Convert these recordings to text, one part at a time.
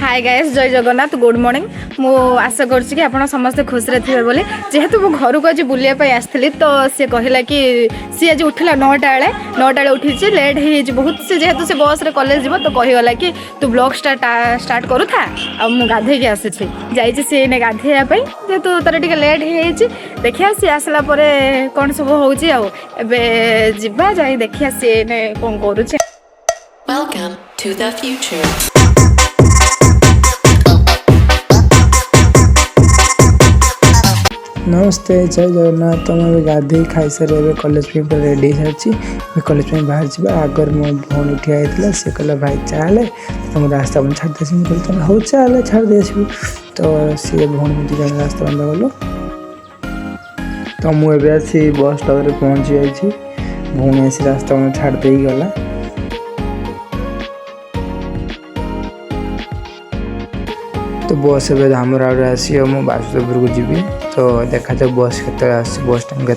Hi guys, जय Jagannath, good morning. मु आशा करछि कि आपण समस्त खुश रे थिबे बोली। जेहेतु मु घर को आज बुलिया पई आस्थली तो से कहला कि सी आज उठला 9टा बेले उठी छी, लेट हे जी बहुत से। जेहेतु से बस रे कॉलेज जीव तो कहि गला कि तू ब्लॉग स्टार्ट करू था आ मु गाधे के आसे छी जाई छी से ने गाधेया पई। जेहेतु तारे टिके लेट हे छी, देखिया सी आसला परे कोन सब होउची आ एबे जिबा जाई देखिया से ने कोन करू छी। Welcome to the future. नमस्ते, जय जगन्नाथ। तो मैं गाधे खाई सारे कॉलेज पे रेडी सारी कॉलेज में बाहर जा आगर मो भौणी ठिया होता सी कहला भाई चले तुम रास्ता बंद छाड़ देसी कहते हो चले छाड़ देसु। तो सी भौणी मुझे जन रास्ता बंद गलो तो मुझे आसी बस स्टॉप पहुँची जाइए। भौणी आसी रास्ता बंद छाड़ दे गला। तो बस ए धामर आड़े आसी मु बासुदेवपुर को जीवी। तो देखा जाए बस के बस टाइम के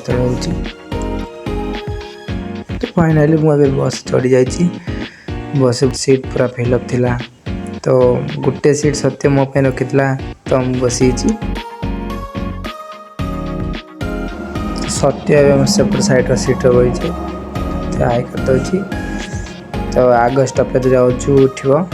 तो फाइनाली मुझे बस चढ़ी जाइए। बस सीट पूरा फिलअप थिला। तो गोटे सीट सत्य मो पे रखी तो मुझे बसी सत्य सेपट साइड सीट बही हाई करदे। तो आग स्टपेज जाऊँ उठो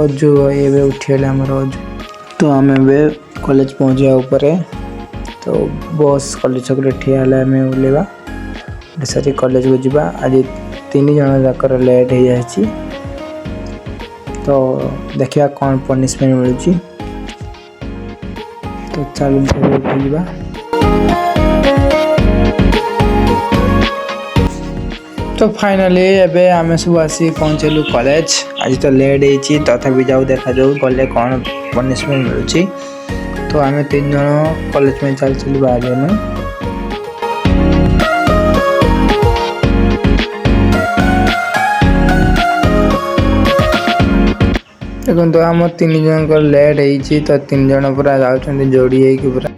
अजु ये उठिगले आमर अजु। तो आम कॉलेज पहुँचा ऊपर। तो बस कॉलेज छक ठिया आम ओल्लेवा सारी कॉलेज को जीवा। आज 3 जन जाकर लेट हो जाए। तो देखिए कौन पनिशमेंट मिलूँ। तो चलो उठा। तो फाइनाली एबे आमे सब आसी पहुँचलु कॉलेज। आज तो लेट होती तथापि जाऊ देखा जाऊ गले कौन पनिशमेंट मिलूँ। तो आमे 3 जन कॉलेज में चल बाहर में। देखो आम 3 जन लेट होती तो 3 जन पूरा जाऊँ जोड़ी होगी पूरा।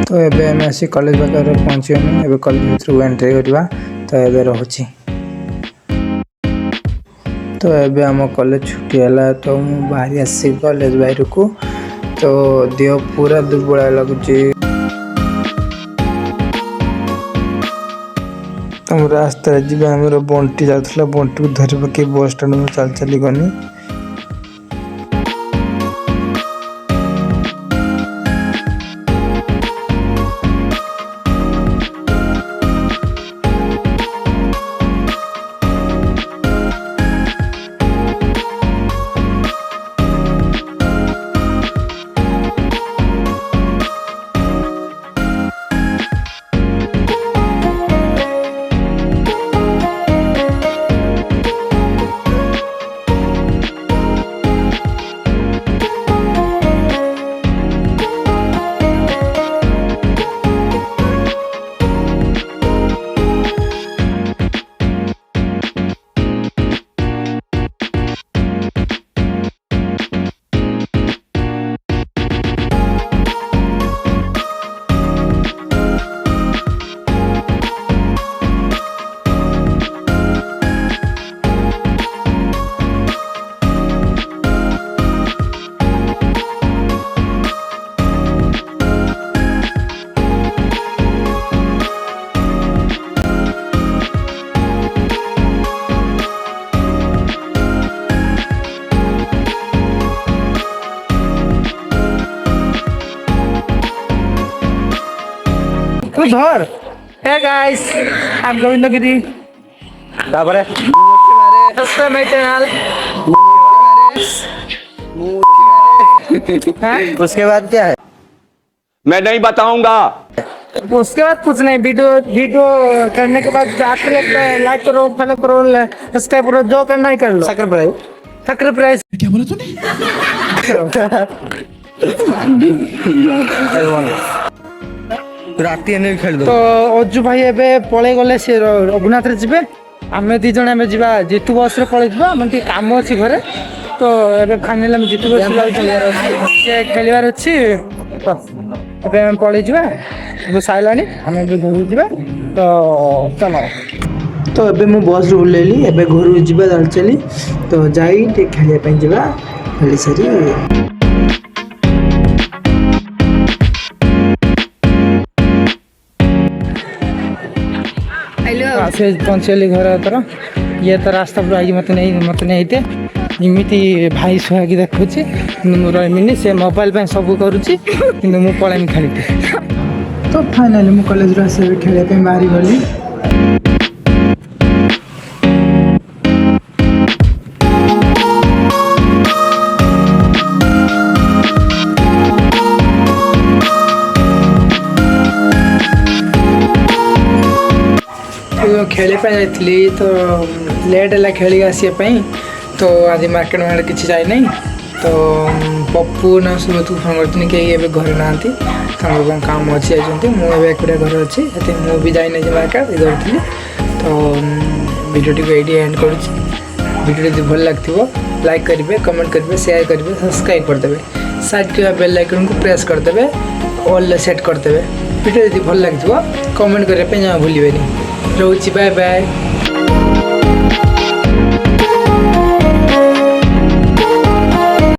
तो एबे हम आसी कॉलेज पाखे पहुँचीगलु। एबे कॉलेज भीतर एंट्री करवा। तो एबे रोची। तो एबे आम कॉलेज छुट्टी है। तो मु बाहरी आसी कॉलेज बाहर को। तो देह पूरा दुर्बल लगुच। तो रास्ता जी आम बंटी जाऊला। बंटी को धरी पकई बस स्टैंड में चल चली गनी। तू धर। Hey guys, I am Govindgiri. तापरे सब्सक्राइब माय चैनल। उसके बाद क्या है मैं नहीं बताऊंगा। उसके बाद कुछ नहीं, वीडियो वीडियो करने के बाद जाकर लाइक करो, फॉलो करो, सब्सक्राइब करो, जो करना ही कर लो। सब्सक्राइब क्या बोला तूने? ରାତି ହେଲେ ବି ଖେଳିଦେବୁ। तो अज्जू भाई एबे पळै गले से रघुनाथ रे जिबे, आमे दी जण एबे जिबा जीतू बस रे पळै जिबा, मन टी काम अछि घरे। तो एबे फाइनल हम जीतू बस से खेलिबार अछि। बस एबे हम पळै जिबा, वो साइलानी हम एबे घर जिबा। तो चलो तो एबे ମୁଁ ବସ୍ରୁ ଓହ୍ଲେଇଲି, ଏବେ ଘରକୁ ଯିବା ଚାଲି ତ ଯାଇ ଟିକେ ଖେଳିବା ପାଇଁ ଯିବା। ଖେଳି ସାରି से पहुँचली घर तर ये तो रास्ता पूरा आई मत नहीं थे इमिति भाई सुहागी देखुची रहीमिनी से मोबाइल पे सब करुची किंतु मु पळेमी खेली। तो फाइनली मु कॉलेज रो से खेले पे बाहरी गली। खेले जाइली तो लेट है खेल आसपा। तो आज मार्केट मार्केट किसी जाए नहीं। तो पप्पू ना सुबह तू फोन करती कहीं घर ना कौन काम अच्छी जाती मुझे एकुटिया घर अच्छी मुझे जाए मार्केट इधर थी। तो वीडियो टी एंड कर वीडियो यदि भल लगे लाइक करेंगे, कमेंट करेंगे, शेयर करेंगे, सब्सक्राइब करदे, साइड के बेल आइकन को प्रेस करदे, ऑल सेट करदे। वीडियो यदि भल लगे कमेंट करने जमा भूलें। रोची बाय बाय।